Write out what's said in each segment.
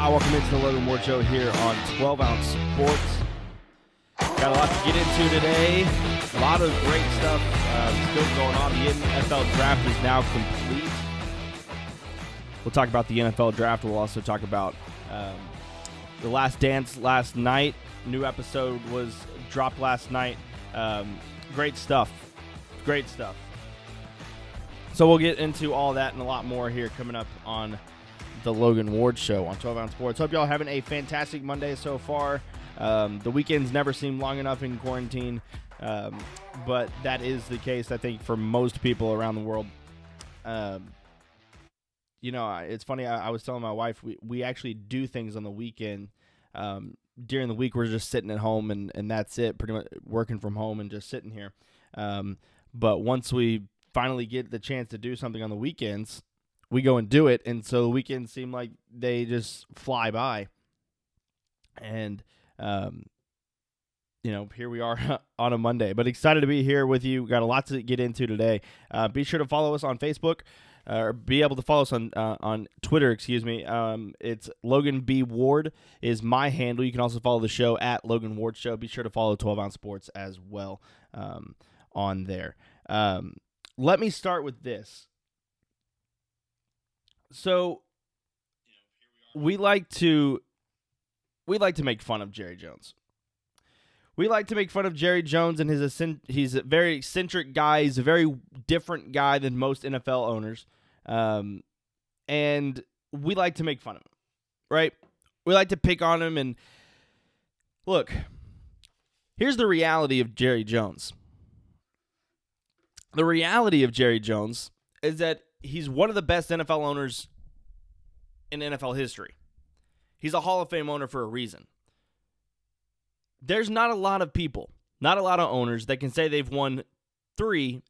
Welcome into the Logan Ward Show here on 12 Ounce Sports. Got a lot to get into today. A lot of great stuff still going on. The NFL draft is now complete. We'll talk about the NFL draft. We'll also talk about The Last Dance last night. New episode was dropped last night. Great stuff. Great stuff. So we'll get into all that and a lot more here coming up on the Logan Ward Show on 12 Ounce Sports. Hope y'all are having a fantastic Monday so far. The weekends never seem long enough in quarantine, but that is the case, I think, for most people around the world. It's funny. I was telling my wife we actually do things on the weekend. During the week, we're just sitting at home, and that's it, pretty much working from home and just sitting here. But once we finally get the chance to do something on the weekends, we go and do it, and so the weekends seem like they just fly by. And, here we are on a Monday. But excited to be here with you. Got a lot to get into today. Be sure to follow us on Facebook, or be able to follow us on Twitter, excuse me. It's Logan B. Ward is my handle. You can also follow the show at Logan Ward Show. Be sure to follow 12 Ounce Sports as well on there. Let me start with this. So we like to make fun of Jerry Jones. We like to make fun of Jerry Jones and he's a very eccentric guy. He's a very different guy than most NFL owners. And we like to make fun of him, right? We like to pick on him. And look, here's the reality of Jerry Jones. The reality of Jerry Jones is that he's one of the best NFL owners in NFL history. He's a Hall of Fame owner for a reason. There's not a lot of people, not a lot of owners that can say they've won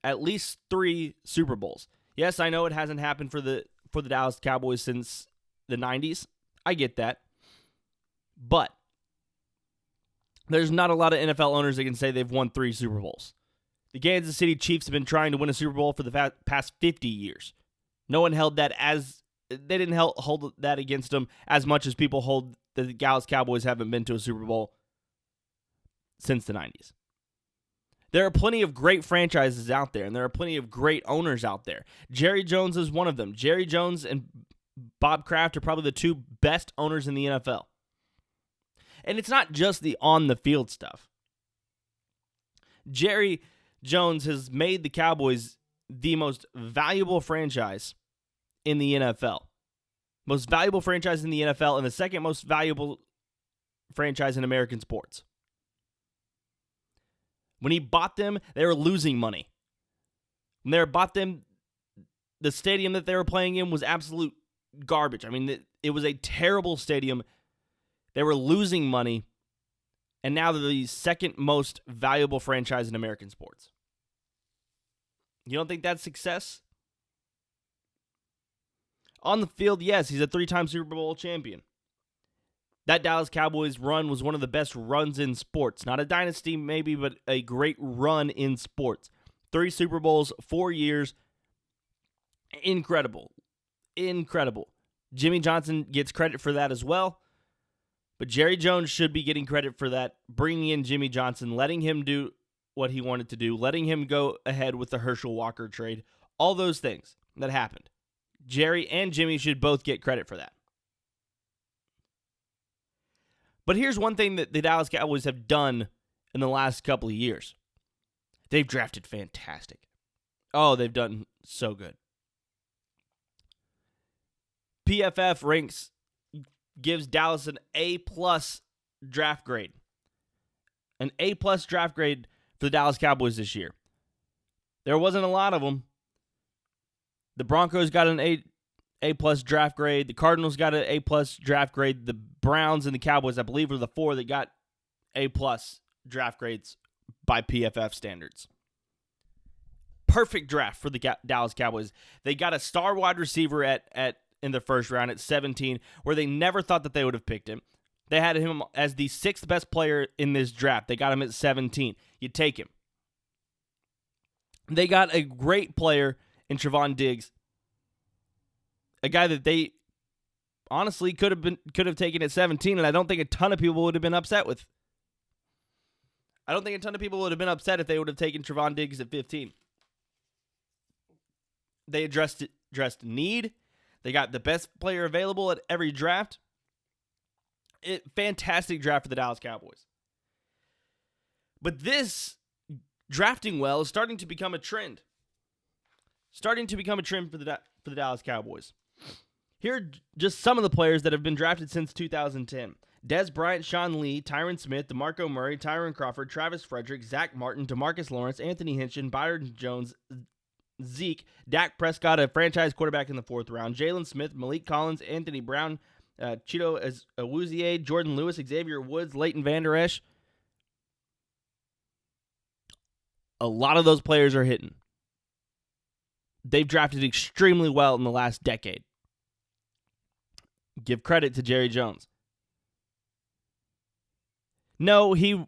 at least three Super Bowls. Yes, I know it hasn't happened for the Dallas Cowboys since the 90s. I get that. But there's not a lot of NFL owners that can say they've won three Super Bowls. The Kansas City Chiefs have been trying to win a Super Bowl for the past 50 years. No one held that they didn't hold that against them as much as people hold the Dallas Cowboys haven't been to a Super Bowl since the 90s. There are plenty of great franchises out there, and there are plenty of great owners out there. Jerry Jones is one of them. Jerry Jones and Bob Kraft are probably the two best owners in the NFL. And it's not just the on-the-field stuff. Jerry Jones has made the Cowboys the most valuable franchise in the NFL. Most valuable franchise in the NFL and the second most valuable franchise in American sports. When he bought them, they were losing money. When they bought them, the stadium that they were playing in was absolute garbage. I mean, it was a terrible stadium. They were losing money, and now they're the second most valuable franchise in American sports. You don't think that's success? On the field, yes, he's a three-time Super Bowl champion. That Dallas Cowboys run was one of the best runs in sports. Not a dynasty, maybe, but a great run in sports. 3 Super Bowls, 4 years. Incredible. Incredible. Jimmy Johnson gets credit for that as well. But Jerry Jones should be getting credit for that, bringing in Jimmy Johnson, letting him do what he wanted to do, letting him go ahead with the Herschel Walker trade, all those things that happened. Jerry and Jimmy should both get credit for that. But here's one thing that the Dallas Cowboys have done in the last couple of years. They've drafted fantastic. Oh, they've done so good. PFF gives Dallas an A+ draft grade. An A+ draft grade for the Dallas Cowboys this year. There wasn't a lot of them. The Broncos got an A+ draft grade. The Cardinals got an A+ draft grade. The Browns and the Cowboys, I believe, were the 4 that got A+ draft grades by PFF standards. Perfect draft for the Dallas Cowboys. They got a star wide receiver in the first round at 17, where they never thought that they would have picked him. They had him as the 6th best player in this draft. They got him at 17. You take him. They got a great player in Trevon Diggs, a guy that they honestly could have taken at 17, and I don't think a ton of people would have been upset with. I don't think a ton of people would have been upset if they would have taken Trevon Diggs at 15. They addressed need. They got the best player available at every draft. Fantastic draft for the Dallas Cowboys. But this drafting well is starting to become a trend. Starting to become a trend for the Dallas Cowboys. Here are just some of the players that have been drafted since 2010. Dez Bryant, Sean Lee, Tyron Smith, DeMarco Murray, Tyron Crawford, Travis Frederick, Zach Martin, DeMarcus Lawrence, Anthony Hinton, Byron Jones, Zeke, Dak Prescott, a franchise quarterback in the 4th round, Jalen Smith, Malik Collins, Anthony Brown, Cheeto Awuzie, Jordan Lewis, Xavier Woods, Leighton Vander Esch. A lot of those players are hitting. They've drafted extremely well in the last decade. Give credit to Jerry Jones. No, he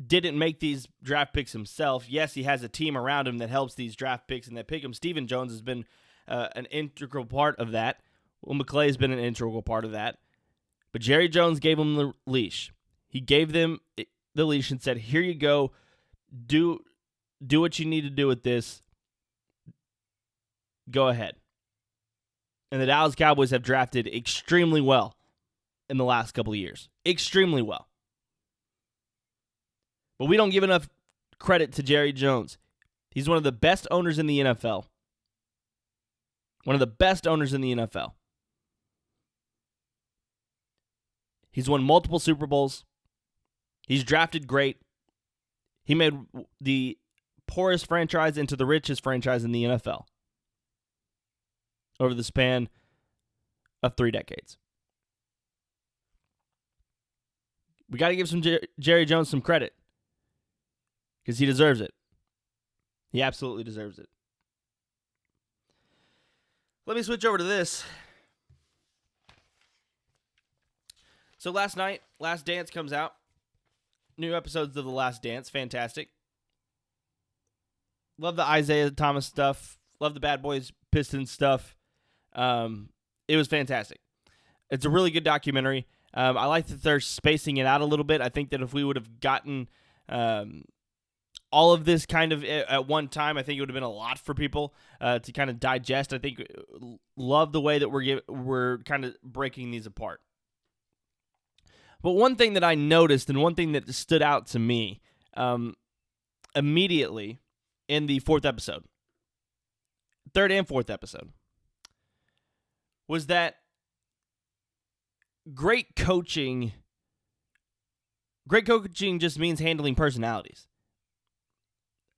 didn't make these draft picks himself. Yes, he has a team around him that helps these draft picks and that pick him. Stephen Jones has been an integral part of that. Will McClay has been an integral part of that. But Jerry Jones gave them the leash. He gave them the leash and said, here you go. Do what you need to do with this. Go ahead. And the Dallas Cowboys have drafted extremely well in the last couple of years. Extremely well. But we don't give enough credit to Jerry Jones. He's one of the best owners in the NFL. One of the best owners in the NFL. He's won multiple Super Bowls. He's drafted great. He made the poorest franchise into the richest franchise in the NFL over the span of 3 decades. We got to give Jerry Jones some credit because he deserves it. He absolutely deserves it. Let me switch over to this. So last night, Last Dance comes out. New episodes of The Last Dance. Fantastic. Love the Isaiah Thomas stuff. Love the Bad Boys Pistons stuff. It was fantastic. It's a really good documentary. I like that they're spacing it out a little bit. I think that if we would have gotten all of this kind of at one time, I think it would have been a lot for people to kind of digest. I think love the way that we're kind of breaking these apart. But one thing that I noticed and one thing that stood out to me immediately in the 4th episode, 3rd and 4th episode, was that great coaching just means handling personalities.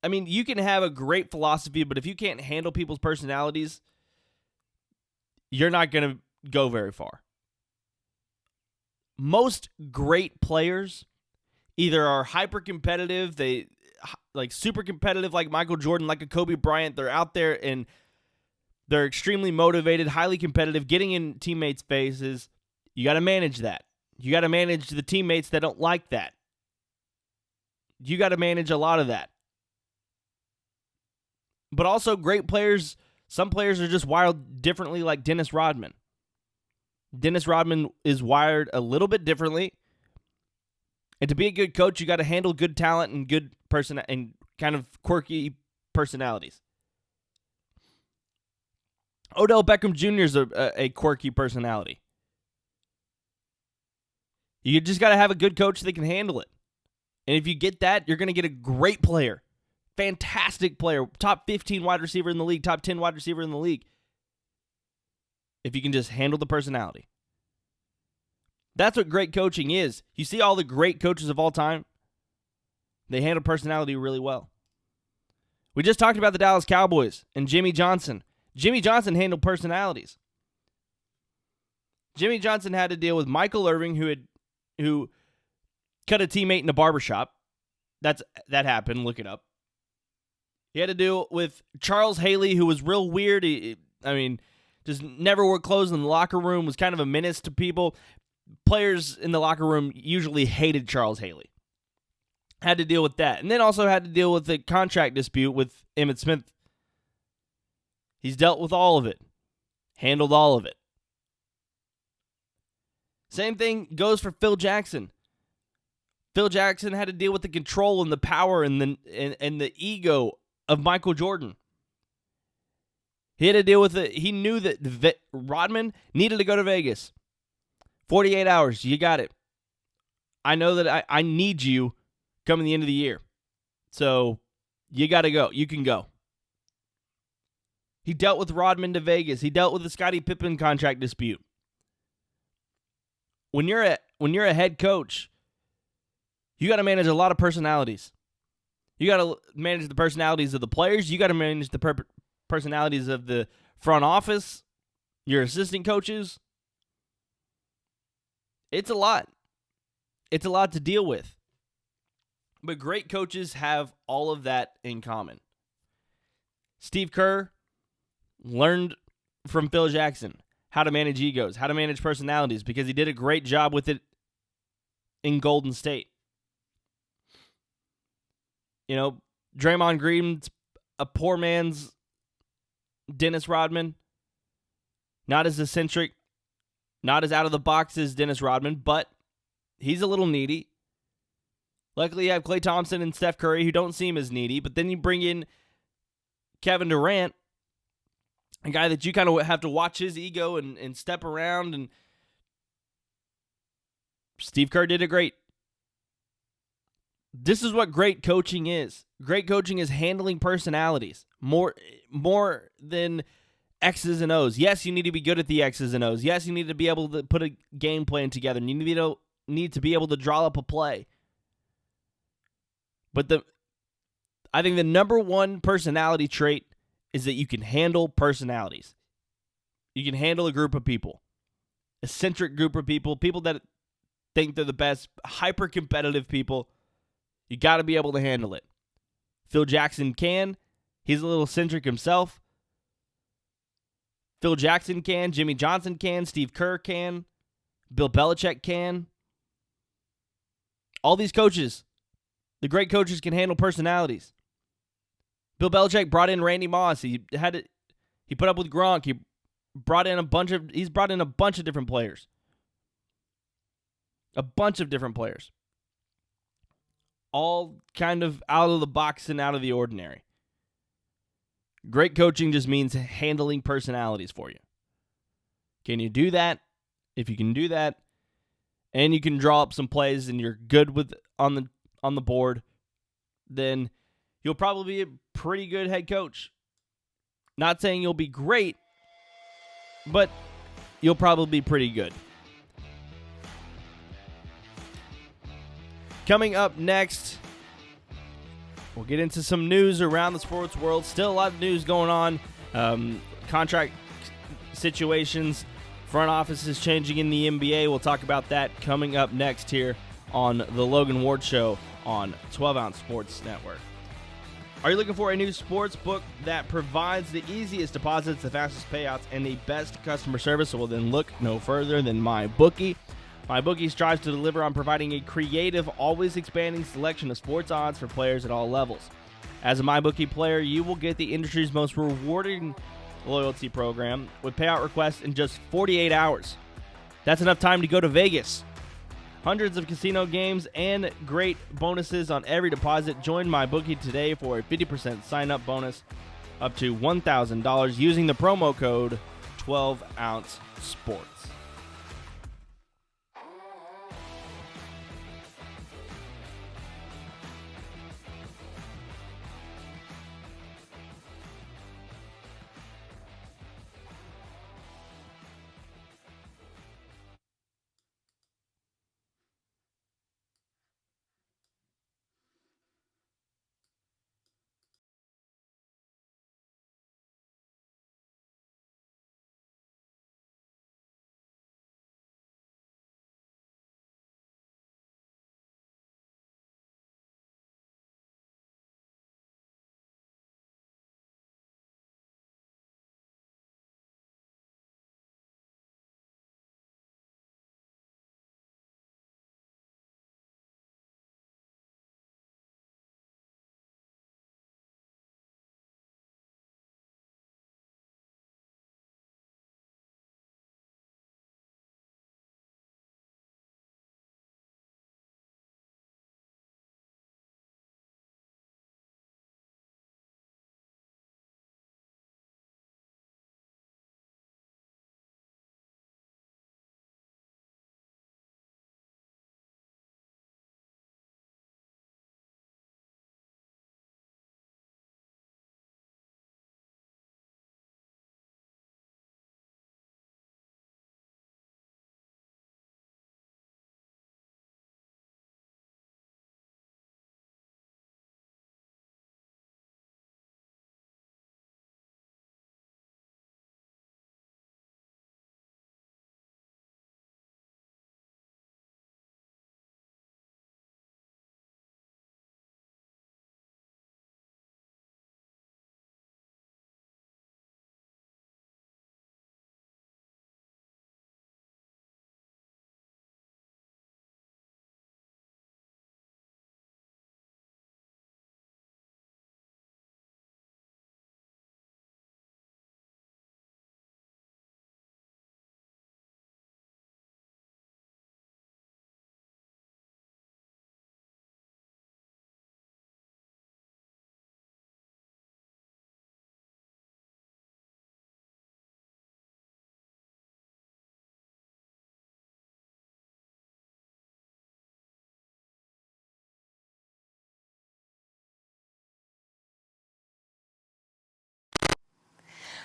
I mean, you can have a great philosophy, but if you can't handle people's personalities, you're not going to go very far. Most great players either are hyper competitive, they like super competitive like Michael Jordan, like a Kobe Bryant. They're out there and they're extremely motivated, highly competitive, getting in teammates' faces. You got to manage that. You got to manage the teammates that don't like that. You got to manage a lot of that. But also great players, some players are just wired differently like Dennis Rodman. Dennis Rodman is wired a little bit differently. And to be a good coach, you got to handle good talent and good person and kind of quirky personalities. Odell Beckham Jr. is a quirky personality. You just got to have a good coach that can handle it. And if you get that, you're going to get a great player. Fantastic player. Top 15 wide receiver in the league. Top 10 wide receiver in the league. If you can just handle the personality. That's what great coaching is. You see all the great coaches of all time, they handle personality really well. We just talked about the Dallas Cowboys and Jimmy Johnson. Jimmy Johnson handled personalities. Jimmy Johnson had to deal with Michael Irvin, who cut a teammate in a barbershop. That happened. Look it up. He had to deal with Charles Haley, who was real weird. Just never wore clothes in the locker room, was kind of a menace to people. Players in the locker room usually hated Charles Haley. Had to deal with that. And then also had to deal with the contract dispute with Emmitt Smith. He's dealt with all of it. Handled all of it. Same thing goes for Phil Jackson. Phil Jackson had to deal with the control and the power and the ego of Michael Jordan. He had to deal with it. He knew that Rodman needed to go to Vegas. 48 hours, you got it. I know that I need you coming the end of the year. So you got to go. You can go. He dealt with Rodman to Vegas. He dealt with the Scottie Pippen contract dispute. When you're a head coach, you got to manage a lot of personalities. You got to manage the personalities of the players. You got to manage the personalities of the front office, your assistant coaches. It's a lot. It's a lot to deal with. But great coaches have all of that in common. Steve Kerr learned from Phil Jackson how to manage egos, how to manage personalities, because he did a great job with it in Golden State. You know, Draymond Green's a poor man's Dennis Rodman. Not as eccentric, not as out of the box as Dennis Rodman, but he's a little needy. Luckily, you have Klay Thompson and Steph Curry who don't seem as needy, but then you bring in Kevin Durant, a guy that you kind of have to watch his ego and step around, and Steve Kerr did it great. This is what great coaching is. Great coaching is handling personalities more than X's and O's. Yes, you need to be good at the X's and O's. Yes, you need to be able to put a game plan together. You need to be able to draw up a play. But I think the number one personality trait is that you can handle personalities. You can handle a group of people. Eccentric group of people. People that think they're the best. Hyper-competitive people. You got to be able to handle it. Phil Jackson can. He's a little eccentric himself. Phil Jackson can. Jimmy Johnson can. Steve Kerr can. Bill Belichick can. All these coaches, the great coaches, can handle personalities. Bill Belichick brought in Randy Moss. He put up with Gronk. He's brought in a bunch of different players. A bunch of different players. All kind of out of the box and out of the ordinary. Great coaching just means handling personalities for you. Can you do that? If you can do that, and you can draw up some plays and you're good with on the board, then you'll probably be a pretty good head coach. Not saying you'll be great, but you'll probably be pretty good. Coming up next, we'll get into some news around the sports world. Still a lot of news going on. Contract situations, front offices changing in the NBA. We'll talk about that coming up next here on the Logan Ward Show on 12 Ounce Sports Network. Are you looking for a new sports book that provides the easiest deposits, the fastest payouts, and the best customer service? Well, then look no further than MyBookie. MyBookie strives to deliver on providing a creative, always expanding selection of sports odds for players at all levels. As a MyBookie player, you will get the industry's most rewarding loyalty program with payout requests in just 48 hours. That's enough time to go to Vegas. Hundreds of casino games and great bonuses on every deposit. Join MyBookie today for a 50% sign-up bonus up to $1,000 using the promo code 12OunceSports.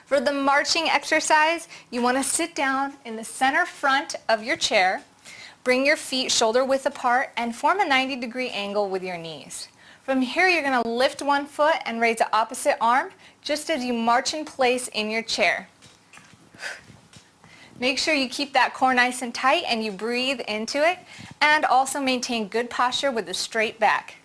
For the marching exercise, you want to sit down in the center front of your chair, bring your feet shoulder width apart, and form a 90-degree angle with your knees. From here, you're going to lift one foot and raise the opposite arm just as you march in place in your chair. Make sure you keep that core nice and tight and you breathe into it, and also maintain good posture with a straight back.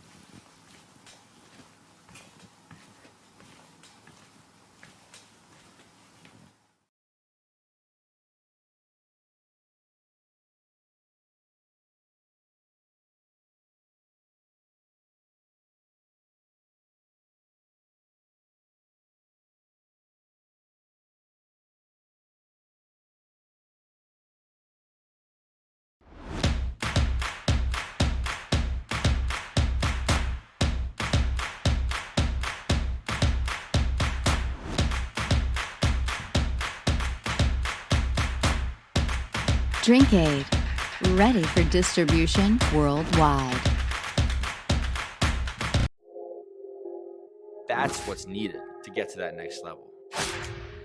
DrinkAid, ready for distribution worldwide. That's what's needed to get to that next level.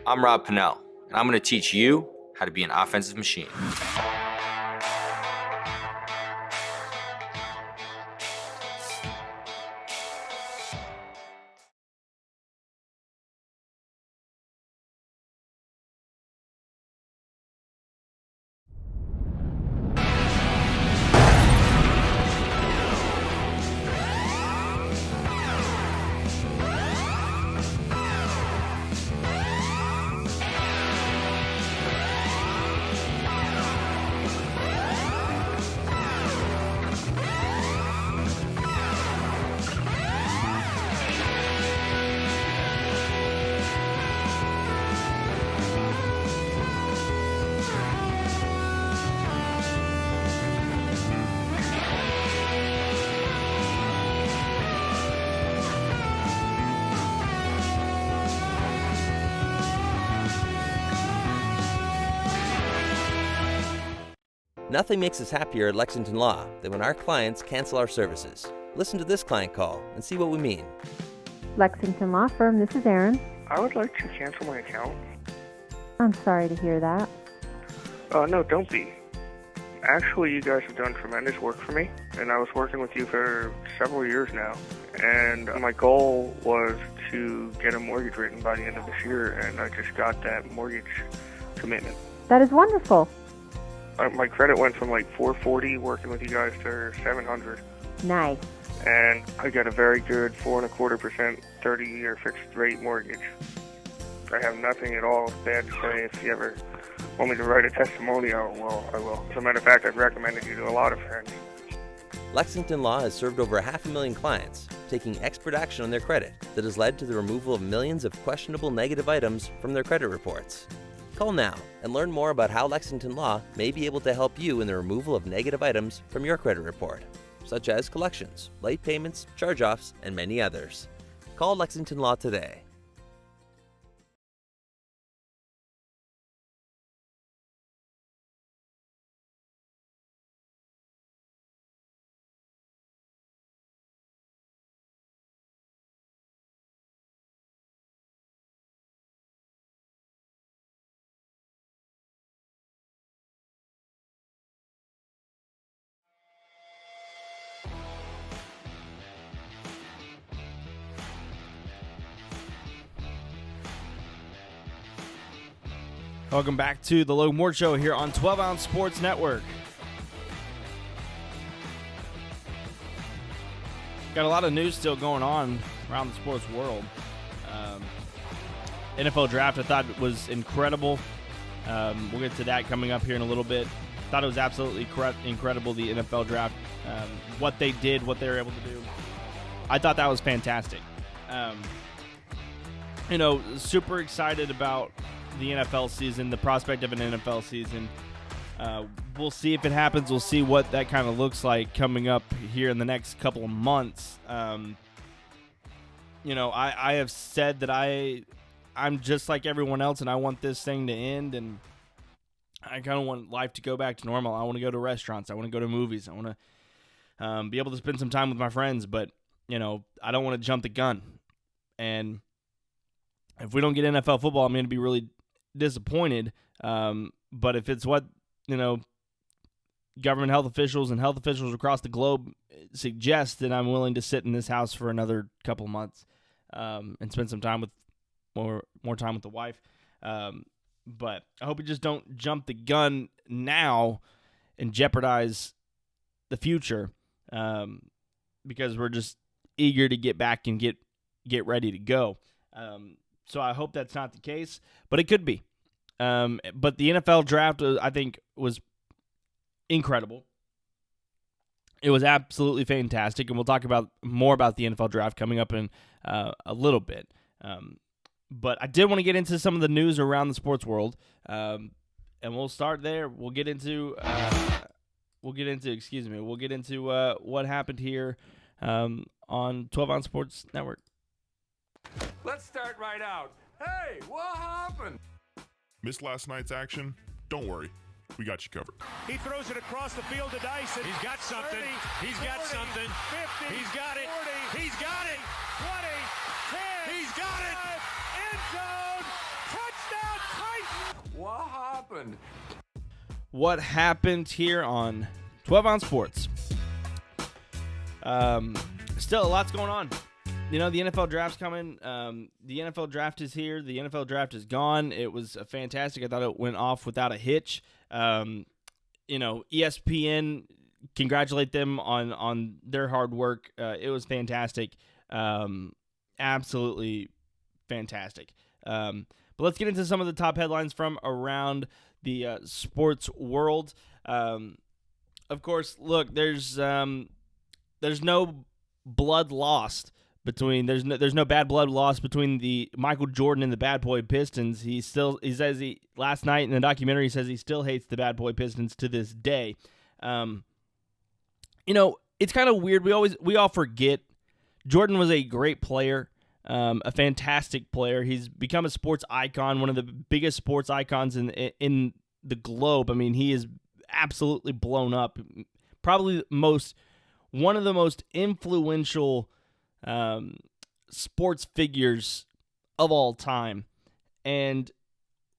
I'm Rob Pennell, and I'm going to teach you how to be an offensive machine. Nothing makes us happier at Lexington Law than when our clients cancel our services. Listen to this client call and see what we mean. Lexington Law Firm, this is Erin. I would like to cancel my account. I'm sorry to hear that. No, don't be. Actually, you guys have done tremendous work for me, and I was working with you for several years now, and my goal was to get a mortgage written by the end of this year, and I just got that mortgage commitment. That is wonderful. My credit went from like 440 working with you guys to 700. Nice. And I got a very good 4.25% 30-year fixed rate mortgage. I have nothing at all bad to say. If you ever want me to write a testimonial, well, I will. As a matter of fact, I've recommended you to a lot of friends. Lexington Law has served over 500,000 clients, taking expert action on their credit that has led to the removal of millions of questionable negative items from their credit reports. Call now and learn more about how Lexington Law may be able to help you in the removal of negative items from your credit report, such as collections, late payments, charge-offs, and many others. Call Lexington Law today. Welcome back to the Logan Ward Show here on 12 Ounce Sports Network. Got a lot of news still going on around the sports world. NFL draft I thought was incredible. We'll get to that coming up here in a little bit. Thought it was absolutely incredible, the NFL draft. What they did, what they were able to do. I thought that was fantastic. Super excited about the NFL season, the prospect of an NFL season. We'll see if it happens. We'll see what that kind of looks like coming up here in the next couple of months. I have said that I'm just like everyone else, and I want this thing to end, and I kind of want life to go back to normal. I want to go to restaurants. I want to go to movies. I want to be able to spend some time with my friends, but, I don't want to jump the gun. And if we don't get NFL football, I'm going to be really disappointed. But if it's what, government health officials and health officials across the globe suggest, then I'm willing to sit in this house for another couple months and spend some time with more time with the wife. But I hope we just don't jump the gun now and jeopardize the future because we're just eager to get back and get ready to go. So I hope that's not the case, but it could be. But the NFL draft, I think, was incredible. It was absolutely fantastic, and we'll talk more about the NFL draft coming up in a little bit. But I did want to get into some of the news around the sports world, and we'll start there. We'll get into what happened here on 12 Ounce Sports Network. Let's start right out. Hey, what happened? Missed last night's action? Don't worry. We got you covered. He throws it across the field to Dyson. He's got something. 30, He's got 40, something. 50, He's got it. 40, He's got it. 20, 10. He's got it. End zone. Touchdown, Titans. What happened? What happened here on 12 Ounce Sports? Still, a lot's going on. The NFL draft's coming. The NFL draft is here. The NFL draft is gone. It was fantastic. I thought it went off without a hitch. ESPN, congratulate them on their hard work. It was fantastic. Absolutely fantastic. But let's get into some of the top headlines from around the sports world. Of course, look, there's no blood lost between there's no bad blood lost between the Michael Jordan and the Bad Boy Pistons. He says last night in the documentary he says he still hates the Bad Boy Pistons to this day. It's kind of weird. We all forget Jordan was a great player, a fantastic player. He's become a sports icon, one of the biggest sports icons in the globe. I mean, he is absolutely blown up. Probably one of the most influential sports figures of all time. And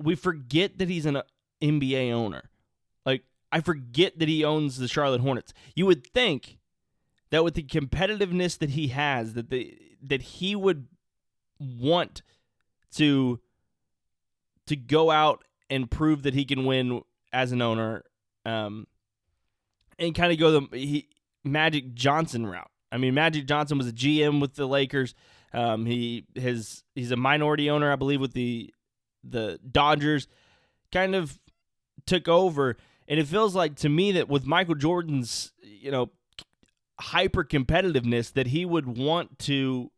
we forget that he's an NBA owner. Like, I forget that he owns the Charlotte Hornets. You would think that with the competitiveness that he has, that he would want to go out and prove that he can win as an owner, and kind of go the Magic Johnson route. I mean, Magic Johnson was a GM with the Lakers. He's a minority owner, I believe, with the Dodgers. Kind of took over, and it feels like to me that with Michael Jordan's hyper competitiveness, that he would want to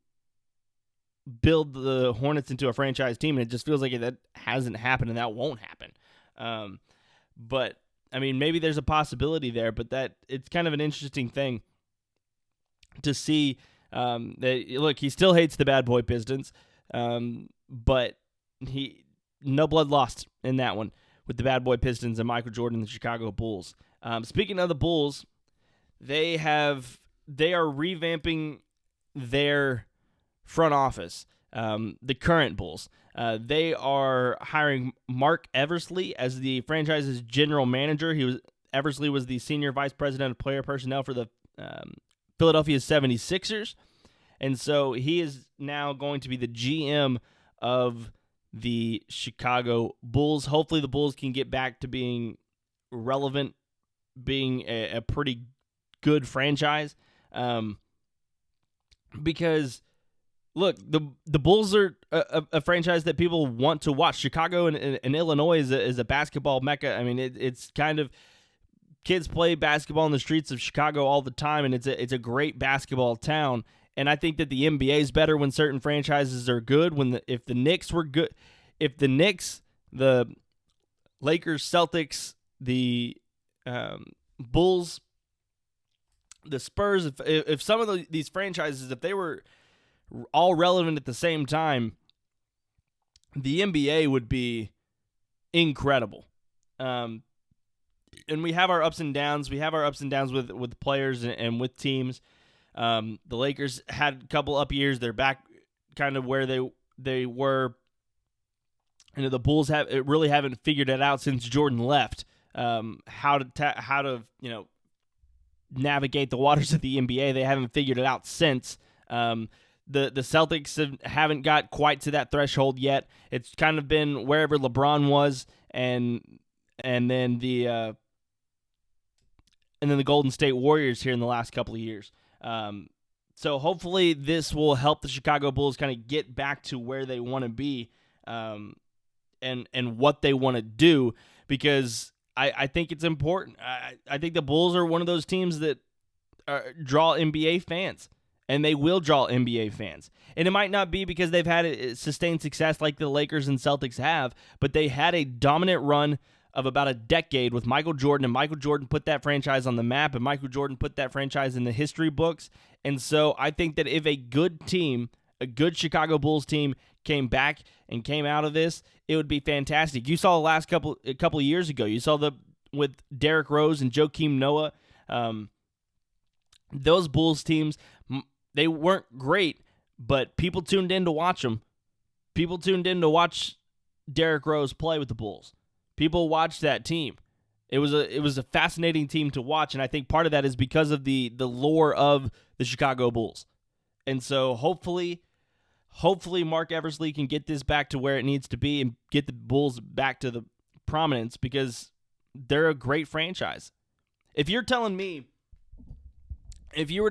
build the Hornets into a franchise team, and it just feels like that hasn't happened, and that won't happen. But I mean, maybe there's a possibility there, but that it's kind of an interesting thing to see. That he still hates the Bad Boy Pistons, but no blood lost in that one with the Bad Boy Pistons and Michael Jordan and the Chicago Bulls. Speaking of the Bulls, they are revamping their front office. The current Bulls. They are hiring Mark Eversley as the franchise's general manager. Eversley was the senior vice president of player personnel for the Philadelphia 76ers. And so he is now going to be the GM of the Chicago Bulls. Hopefully the Bulls can get back to being relevant, being a pretty good franchise. Because look, the Bulls are a franchise that people want to watch. Chicago and Illinois is a basketball mecca. I mean, it's kind of kids play basketball in the streets of Chicago all the time, and it's a great basketball town. And I think that the NBA is better when certain franchises are good. If the Knicks were good, if the Knicks, the Lakers, Celtics, the Bulls, the Spurs, if some of these franchises, if they were all relevant at the same time, the NBA would be incredible. And we have our ups and downs. We have our ups and downs with players and with teams. The Lakers had a couple up years. They're back kind of where they were the Bulls really haven't figured it out since Jordan left. How to navigate the waters of the NBA. They haven't figured it out since. The Celtics haven't got quite to that threshold yet. It's kind of been wherever LeBron was, and then the Golden State Warriors here in the last couple of years. So hopefully this will help the Chicago Bulls kind of get back to where they want to be, and what they want to do, because I think it's important. I think the Bulls are one of those teams that draw NBA fans, and they will draw NBA fans. And it might not be because they've had sustained success like the Lakers and Celtics have, but they had a dominant run of about a decade with Michael Jordan, and Michael Jordan put that franchise on the map, and Michael Jordan put that franchise in the history books. And so I think that if a good team, a good Chicago Bulls team, came back and came out of this, it would be fantastic. You saw the last couple of years ago. You saw with Derrick Rose and Joakim Noah. Those Bulls teams, they weren't great, but people tuned in to watch them. People tuned in to watch Derrick Rose play with the Bulls. People watched that team. It was a fascinating team to watch, and I think part of that is because of the lore of the Chicago Bulls. And so hopefully Mark Eversley can get this back to where it needs to be and get the Bulls back to the prominence, because they're a great franchise. If you were to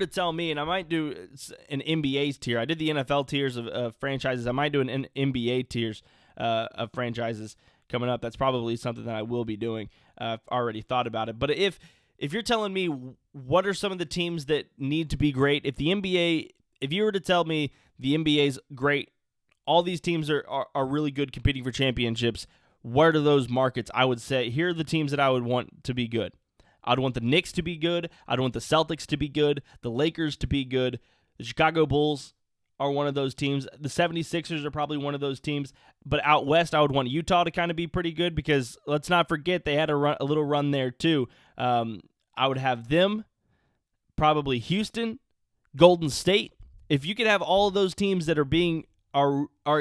tell me, and I might do an NBA tier, I did the NFL tiers of franchises. I might do an NBA tiers of franchises coming up. That's probably something that I will be doing. I've already thought about it. But if you're telling me what are some of the teams that need to be great, if you were to tell me the NBA's great, all these teams are really good competing for championships, what are those markets? I would say here are the teams that I would want to be good. I'd want the Knicks to be good. I'd want the Celtics to be good. The Lakers to be good. The Chicago Bulls are one of those teams. The 76ers are probably one of those teams. But out west, I would want Utah to kind of be pretty good, because let's not forget they had a little run there too. I would have them, probably Houston, Golden State. If you could have all of those teams that are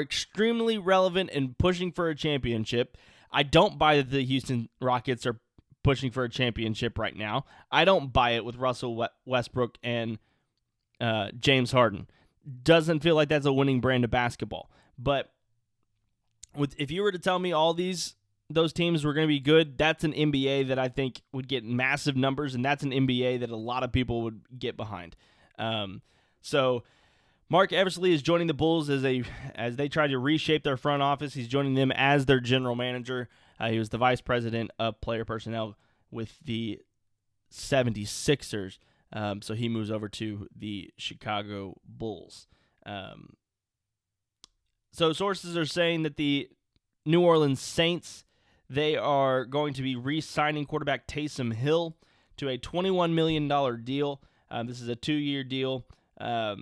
extremely relevant and pushing for a championship. I don't buy that the Houston Rockets are pushing for a championship right now. I don't buy it with Russell Westbrook and James Harden. Doesn't feel like that's a winning brand of basketball. But if you were to tell me all those teams were going to be good, that's an NBA that I think would get massive numbers, and that's an NBA that a lot of people would get behind. So Mark Eversley is joining the Bulls as they try to reshape their front office. He's joining them as their general manager. He was the vice president of player personnel with the 76ers. So he moves over to the Chicago Bulls. So sources are saying that the New Orleans Saints, they are going to be re-signing quarterback Taysom Hill to a $21 million deal. This is a 2-year deal,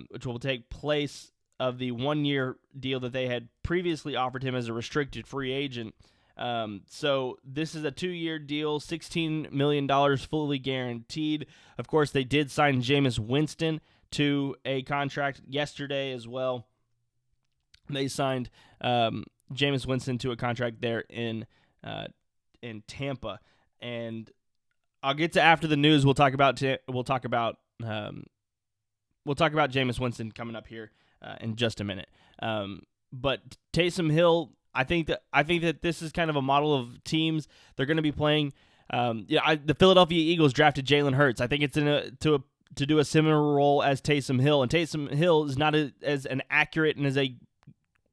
which will take place of the 1-year deal that they had previously offered him as a restricted free agent. So this is a 2-year deal, $16 million fully guaranteed. Of course, they did sign Jameis Winston to a contract yesterday as well. They signed Jameis Winston to a contract there in Tampa, and I'll get to after the news. We'll talk about Jameis Winston coming up here in just a minute. But Taysom Hill, I think that this is kind of a model of teams they're going to be playing. The Philadelphia Eagles drafted Jalen Hurts. I think it's to do a similar role as Taysom Hill, and Taysom Hill is not as an accurate and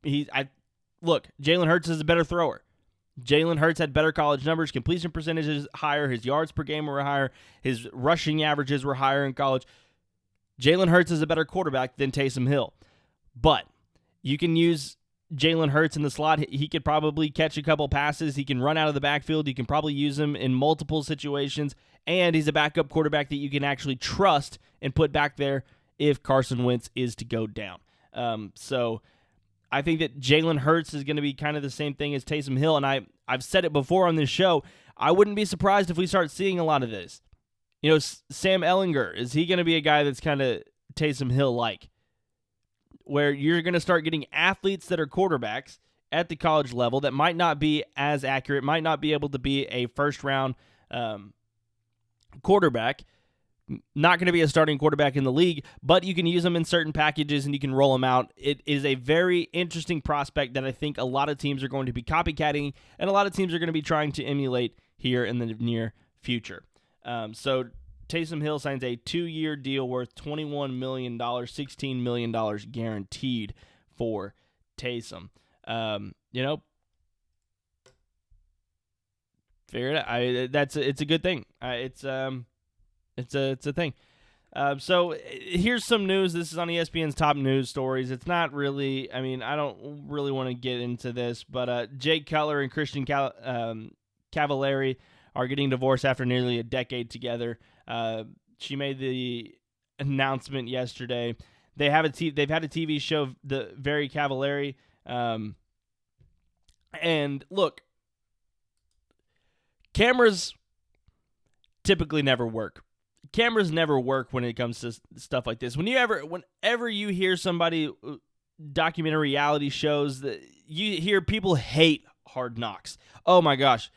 Jalen Hurts is a better thrower. Jalen Hurts had better college numbers, completion percentages higher, his yards per game were higher, his rushing averages were higher in college. Jalen Hurts is a better quarterback than Taysom Hill, but you can use Jalen Hurts in the slot. He could probably catch a couple passes. He can run out of the backfield. You can probably use him in multiple situations, and he's a backup quarterback that you can actually trust and put back there if Carson Wentz is to go down. So I think that Jalen Hurts is going to be kind of the same thing as Taysom Hill, and I've said it before on this show. I wouldn't be surprised if we start seeing a lot of this. Sam Ehlinger, is he going to be a guy that's kind of Taysom Hill-like, where you're going to start getting athletes that are quarterbacks, at the college level that might not be as accurate, might not be able to be a first-round quarterback, not going to be a starting quarterback in the league, but you can use them in certain packages and you can roll them out. It is a very interesting prospect that I think a lot of teams are going to be copycatting and a lot of teams are going to be trying to emulate here in the near future. So Taysom Hill signs a 2-year deal worth $21 million, $16 million guaranteed for Taysom. Figure it out. It's a good thing. It's a thing. So here's some news. This is on ESPN's top news stories. It's not really, I don't really want to get into this, but Jay Cutler and Christian Cavallari are getting divorced after nearly a decade together. She made the announcement yesterday. They've had a TV show, The Very Cavallari. And look, cameras typically never work. Cameras never work when it comes to stuff like this. Whenever you hear somebody documentary reality shows, that you hear people hate Hard Knocks. Oh my gosh.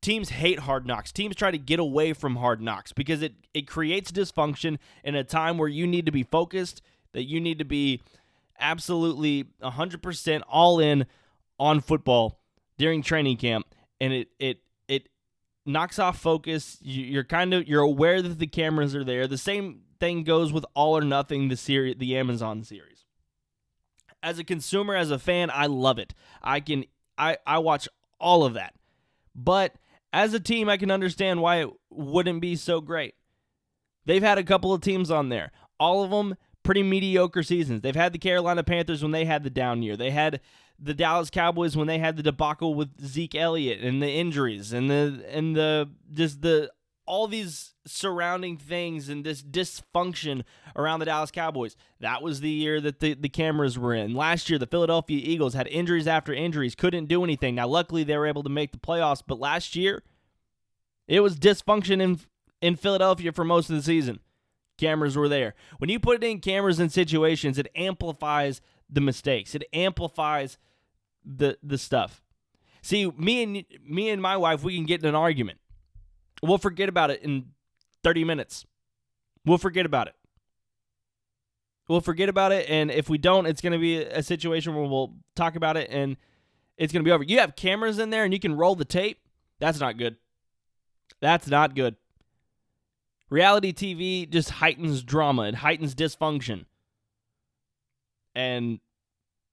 Teams hate Hard Knocks. Teams try to get away from Hard Knocks because it creates dysfunction in a time where you need to be focused, that you need to be absolutely 100% all in on football during training camp, and it knocks off focus. You're aware that the cameras are there. The same thing goes with All or Nothing, the Amazon series. As a consumer, as a fan, I love it. I watch all of that. But as a team, I can understand why it wouldn't be so great. They've had a couple of teams on there. All of them pretty mediocre seasons. They've had the Carolina Panthers when they had the down year. They had the Dallas Cowboys when they had the debacle with Zeke Elliott and the injuries and all these surrounding things and this dysfunction around the Dallas Cowboys. That was the year that the cameras were in. Last year, the Philadelphia Eagles had injuries after injuries, couldn't do anything. Now, luckily, they were able to make the playoffs, but last year, it was dysfunction in Philadelphia for most of the season. Cameras were there. When you put in cameras in situations, it amplifies the mistakes. It amplifies the stuff. See, me and my wife, we can get in an argument. We'll forget about it in 30 minutes. We'll forget about it. And if we don't, it's going to be a situation where we'll talk about it, and it's going to be over. You have cameras in there, and you can roll the tape. That's not good. That's not good. Reality TV just heightens drama. It heightens dysfunction. And,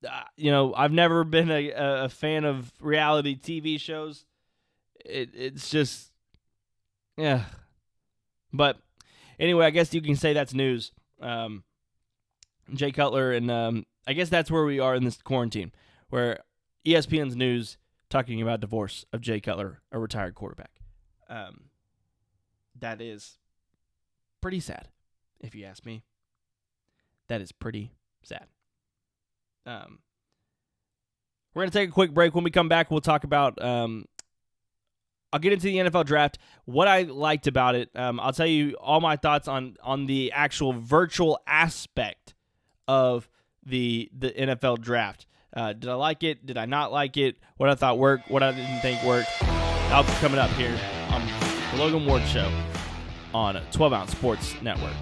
I've never been a fan of reality TV shows. It's just... yeah. But anyway, I guess you can say that's news. Jay Cutler, and I guess that's where we are in this quarantine, where ESPN's news talking about divorce of Jay Cutler, a retired quarterback. That is pretty sad, if you ask me. That is pretty sad. We're going to take a quick break. When we come back, we'll talk about... I'll get into the NFL draft, what I liked about it. I'll tell you all my thoughts on the actual virtual aspect of the NFL draft. Did I like it? Did I not like it? What I thought worked? What I didn't think worked? That'll be coming up here on the Logan Ward Show on 12 Ounce Sports Network.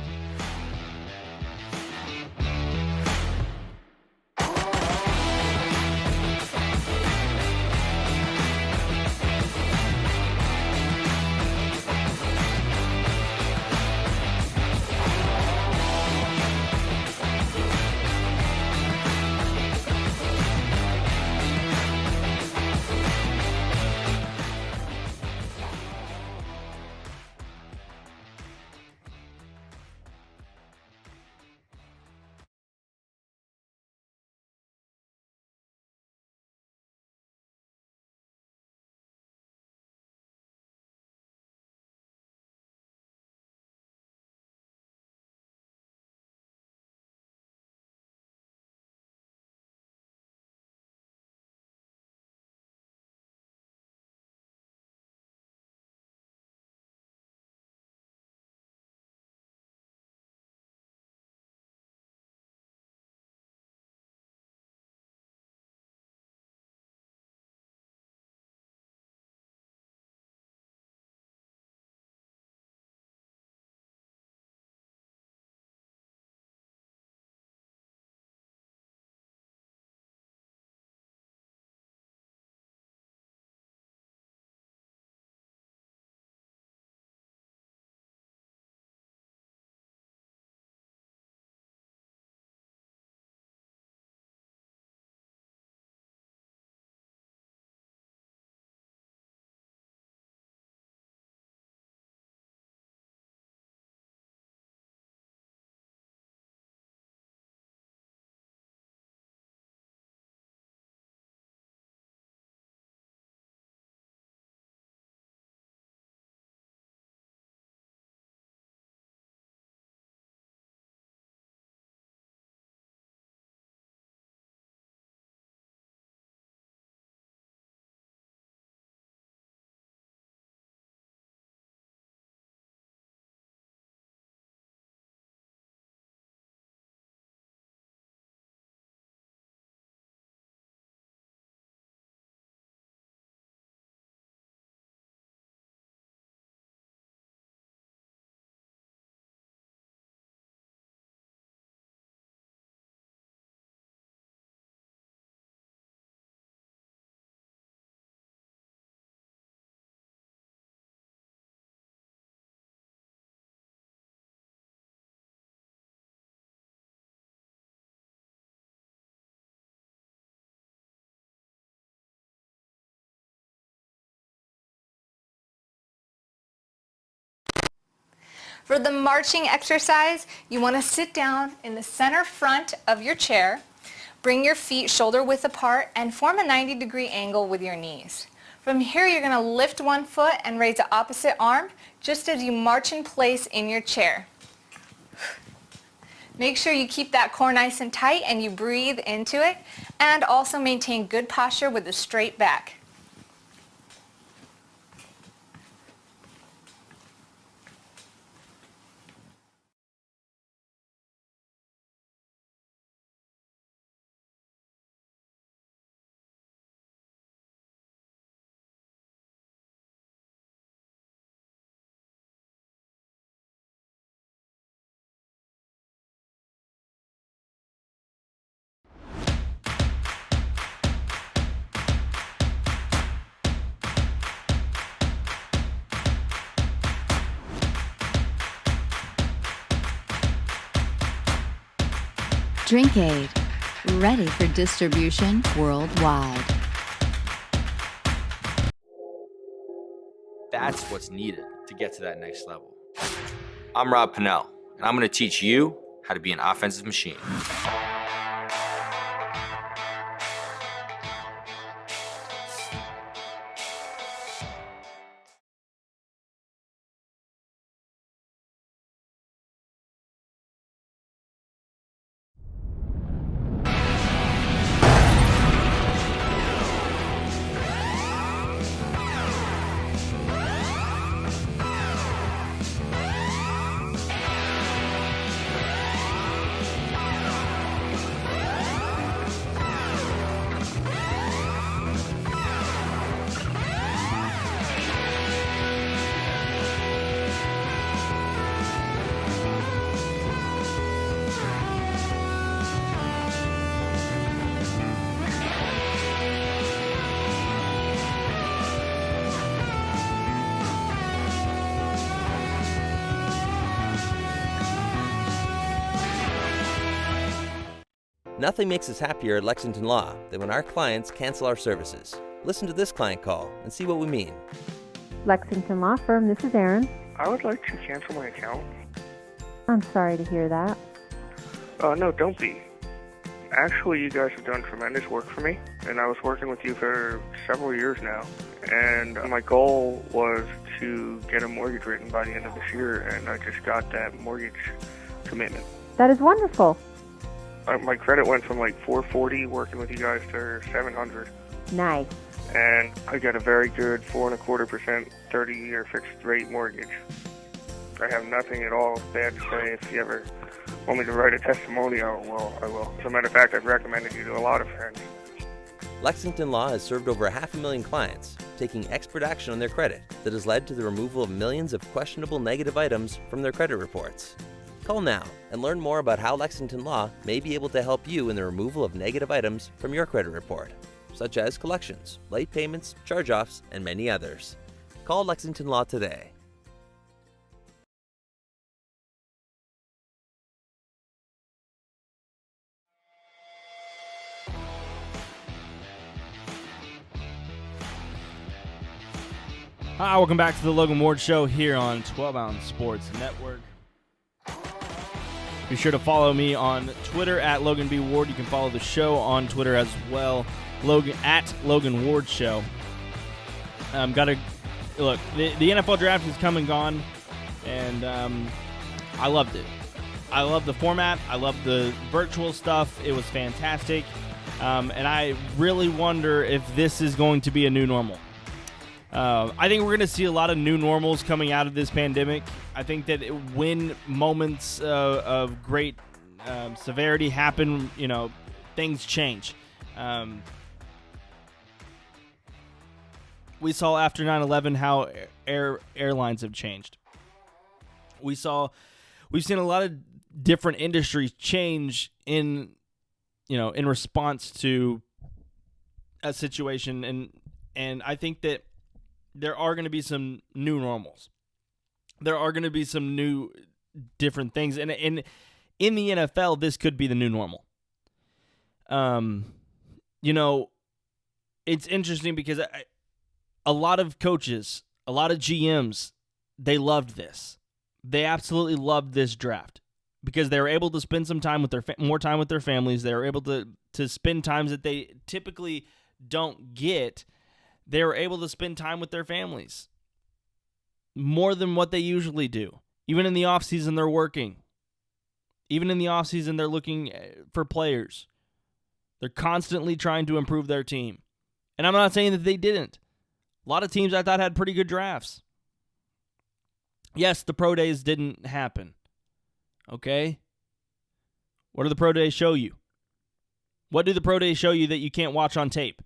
For the marching exercise, you want to sit down in the center front of your chair, bring your feet shoulder width apart, and form a 90-degree angle with your knees. From here, you're going to lift one foot and raise the opposite arm, just as you march in place in your chair. Make sure you keep that core nice and tight and you breathe into it, and also maintain good posture with a straight back. DrinkAid, ready for distribution worldwide. That's what's needed to get to that next level. I'm Rob Pennell, and I'm going to teach you how to be an offensive machine. Nothing makes us happier at Lexington Law than when our clients cancel our services. Listen to this client call and see what we mean. Lexington Law Firm, this is Erin. I would like to cancel my account. I'm sorry to hear that. No, don't be. Actually, you guys have done tremendous work for me, and I was working with you for several years now. And my goal was to get a mortgage written by the end of this year, and I just got that mortgage commitment. That is wonderful. My credit went from like 440 working with you guys to 700. Nice. And I got a very good 4.25% 30-year fixed rate mortgage. I have nothing at all bad to say. If you ever want me to write a testimonial, well, I will. As a matter of fact, I've recommended you to a lot of friends. Lexington Law has served over 500,000 clients, taking expert action on their credit that has led to the removal of millions of questionable negative items from their credit reports. Call now and learn more about how Lexington Law may be able to help you in the removal of negative items from your credit report, such as collections, late payments, charge-offs, and many others. Call Lexington Law today. Hi, welcome back to the Logan Ward Show here on 12 Ounce Sports Network. Be sure to follow me on Twitter at Logan B. Ward. You can follow the show on Twitter as well, at Logan Ward Show. Look, the NFL draft has come and gone, and I loved it. I love the format. I love the virtual stuff. It was fantastic, and I really wonder if this is going to be a new normal. I think we're going to see a lot of new normals coming out of this pandemic. I think that when moments of great severity happen, things change. We saw after 9/11 how airlines have changed. We've seen a lot of different industries change in response to a situation, and I think that there are going to be some new normals. There are going to be some new different things. And in the NFL, this could be the new normal. It's interesting because a lot of coaches, a lot of GMs, they loved this. They absolutely loved this draft because they were able to spend some time with more time with their families. They were able to spend times that they typically don't get. They were able to spend time with their families more than what they usually do. Even in the offseason, they're working. Even in the offseason, they're looking for players. They're constantly trying to improve their team. And I'm not saying that they didn't. A lot of teams I thought had pretty good drafts. Yes, the pro days didn't happen. Okay? What do the pro days show you? What do the pro days show you that you can't watch on tape?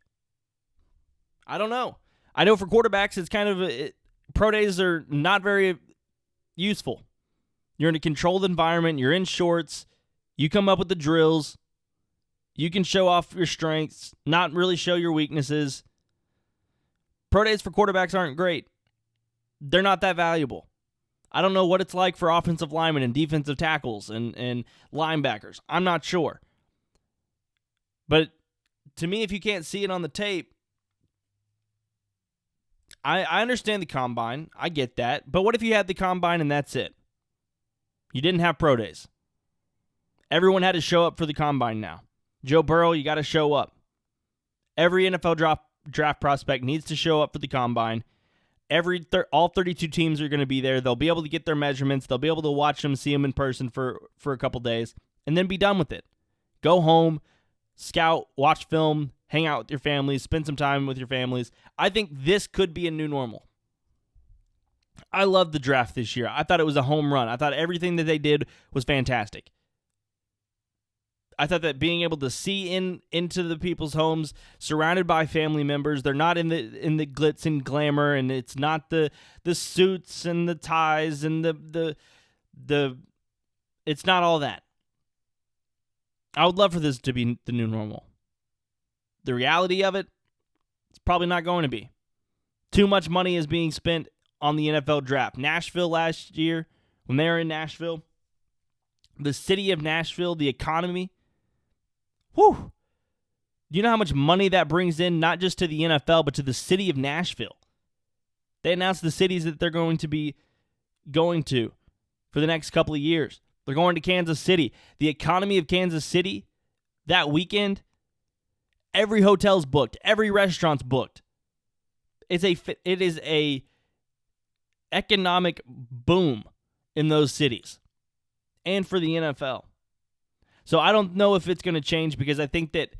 I don't know. I know for quarterbacks, it's kind of pro days are not very useful. You're in a controlled environment. You're in shorts. You come up with the drills. You can show off your strengths, not really show your weaknesses. Pro days for quarterbacks aren't great. They're not that valuable. I don't know what it's like for offensive linemen and defensive tackles and linebackers. I'm not sure. But to me, if you can't see it on the tape, I understand the combine. I get that. But what if you had the combine and that's it? You didn't have pro days. Everyone had to show up for the combine now. Joe Burrow, you got to show up. Every NFL draft prospect needs to show up for the combine. All 32 teams are going to be there. They'll be able to get their measurements. They'll be able to watch them, see them in person for a couple days, and then be done with it. Go home, scout, watch film, hang out with your families, spend some time with your families. I think this could be a new normal. I loved the draft this year. I thought it was a home run. I thought everything that they did was fantastic. I thought that being able to see into the people's homes, surrounded by family members, they're not in the glitz and glamour, and it's not the suits and the ties and the it's not all that. I would love for this to be the new normal. The reality of it, it's probably not going to be. Too much money is being spent on the NFL draft. Nashville last year, when they were in Nashville, the city of Nashville, the economy, whew. Do you know how much money that brings in, not just to the NFL, but to the city of Nashville? They announced the cities that they're going to be going to for the next couple of years. They're going to Kansas City. The economy of Kansas City, that weekend, every hotel's booked. Every restaurant's booked. It is a economic boom in those cities and for the NFL. So I don't know if it's going to change because I think that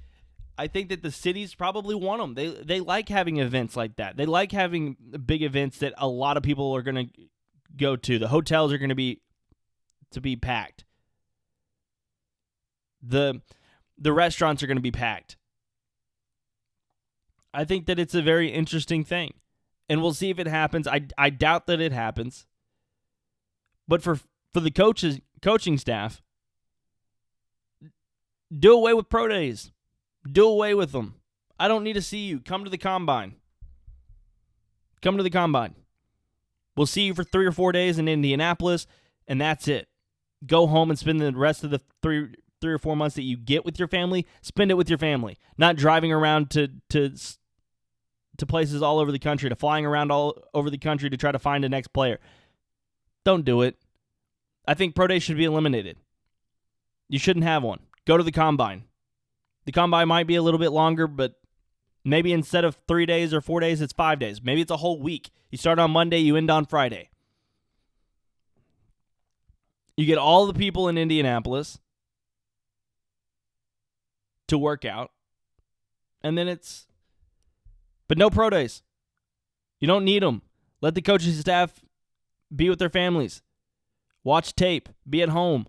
the cities probably want them. They like having events like that. They like having big events that a lot of people are going to go to. The hotels are going to be packed. The restaurants are going to be packed. I think that it's a very interesting thing. And we'll see if it happens. I doubt that it happens. But for the coaching staff, do away with pro days. Do away with them. I don't need to see you. Come to the combine. Come to the combine. We'll see you for 3 or 4 days in Indianapolis, and that's it. Go home and spend the rest of the three or 4 months that you get with your family. Spend it with your family. Not driving around to places all over the country, to flying around all over the country to try to find a next player. Don't do it. I think pro days should be eliminated. You shouldn't have one. Go to the combine. The combine might be a little bit longer, but maybe instead of 3 days or 4 days, it's 5 days. Maybe it's a whole week. You start on Monday, you end on Friday. You get all the people in Indianapolis to work out, and then but no pro days. You don't need them. Let the coaching staff be with their families. Watch tape. Be at home.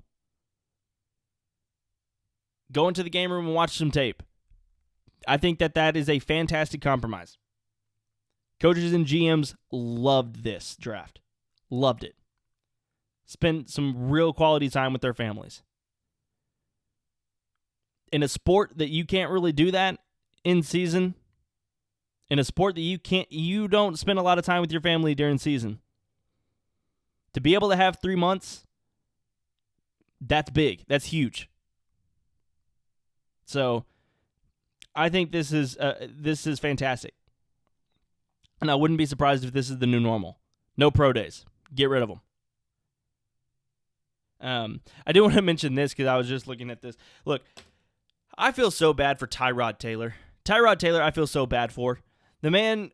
Go into the game room and watch some tape. I think that is a fantastic compromise. Coaches and GMs loved this draft. Loved it. Spent some real quality time with their families. In a sport that you can't really do that in season, in a sport that you don't spend a lot of time with your family during season, to be able to have 3 months, that's big. That's huge. So, I think this is fantastic, and I wouldn't be surprised if this is the new normal. No pro days. Get rid of them. I do want to mention this because I was just looking at this. Look, I feel so bad for Tyrod Taylor. Tyrod Taylor, I feel so bad for. The man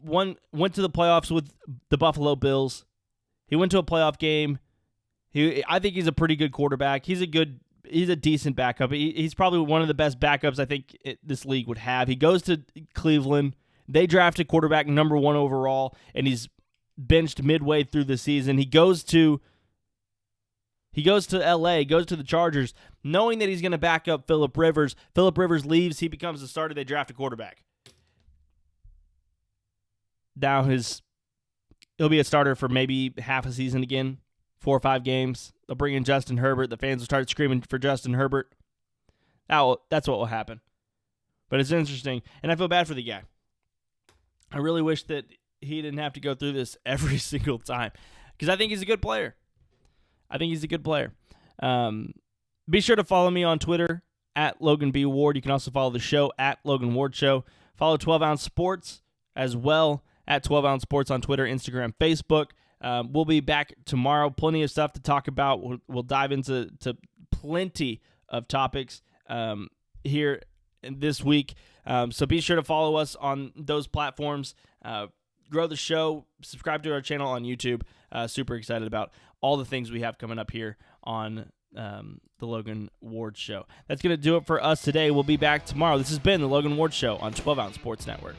went to the playoffs with the Buffalo Bills. He went to a playoff game. I think he's a pretty good quarterback. He's a decent backup. He's probably one of the best backups I think this league would have. He goes to Cleveland. They drafted quarterback number 1 overall, and he's benched midway through the season. He goes to LA, goes to the Chargers, knowing that he's going to back up Phillip Rivers. Phillip Rivers leaves. He becomes the starter. They draft a quarterback. Now he'll be a starter for maybe half a season again, 4 or 5 games. They'll bring in Justin Herbert. The fans will start screaming for Justin Herbert. That's what will happen. But it's interesting, and I feel bad for the guy. I really wish that he didn't have to go through this every single time because I think he's a good player. Be sure to follow me on Twitter at Logan B. Ward. You can also follow the show at Logan Ward Show. Follow 12 Ounce Sports as well at 12 Ounce Sports on Twitter, Instagram, Facebook. We'll be back tomorrow. Plenty of stuff to talk about. We'll dive into plenty of topics here this week. So be sure to follow us on those platforms. Grow the show. Subscribe to our channel on YouTube. Super excited about all the things we have coming up here on the Logan Ward Show. That's going to do it for us today. We'll be back tomorrow. This has been the Logan Ward Show on 12 Ounce Sports Network.